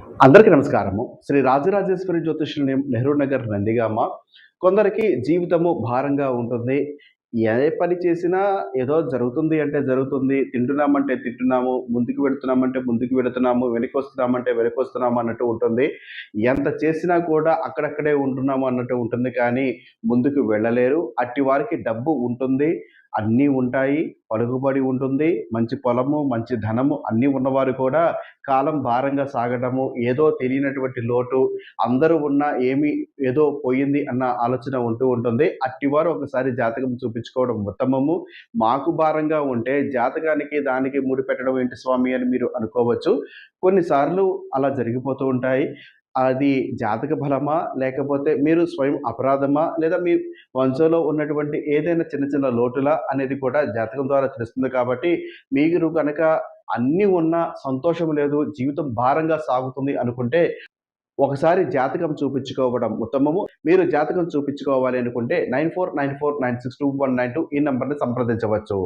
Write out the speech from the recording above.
అందరికీ నమస్కారము. శ్రీ రాజరాజేశ్వరి జ్యోతిష్యులయం నెహ్రూ నగర్ నందిగామ. కొందరికి జీవితము భారంగా ఉంటుంది. ఏ పని చేసినా ఏదో జరుగుతుంది అంటే జరుగుతుంది. తింటున్నామంటే తింటున్నాము. ముందుకు వెళుతున్నామంటే ముందుకు వెళుతున్నాము. వెనకొస్తున్నామంటే వెనకొస్తున్నాము అన్నట్టు ఉంటుంది. ఎంత చేసినా కూడా అక్కడక్కడే ఉంటున్నాము అన్నట్టు ఉంటుంది కానీ ముందుకు వెళ్ళలేరు. అట్టి వారికి డబ్బు ఉంటుంది. అన్నీ ఉంటాయి. పలుకుబడి ఉంటుంది. మంచి పొలము, మంచి ధనము అన్నీ ఉన్నవారు కూడా కాలం భారంగా సాగడము, ఏదో తెలియనటువంటి లోటు, అందరూ ఉన్నా ఏదో పోయింది అన్న ఆలోచన ఉంటూ ఉంటుంది. అట్టివారు ఒకసారి జాతకం చూపించుకోవడం ఉత్తమము. మాకు భారంగా ఉంటే జాతకానికి దానికి ముడిపెట్టడం ఏంటి స్వామి అని మీరు అనుకోవచ్చు. కొన్నిసార్లు అలా జరిగిపోతూ ఉంటాయి. అది జాతక బలమా? లేకపోతే మీరు స్వయం అపరాధమా? లేదా మీ వంశంలో ఉన్నటువంటి ఏదైనా చిన్న చిన్న లోటులా అనేది కూడా జాతకం ద్వారా తెలుస్తుంది కాబట్టి మీరు గనక అన్నీ ఉన్నా సంతోషం లేదు, జీవితం భారంగా సాగుతుంది అనుకుంటే, ఒకసారి జాతకం చూపించుకోవడం ఉత్తమము. మీరు జాతకం చూపించుకోవాలి అనుకుంటే 9494962192 ఈ నంబర్‌ని సంప్రదించవచ్చు.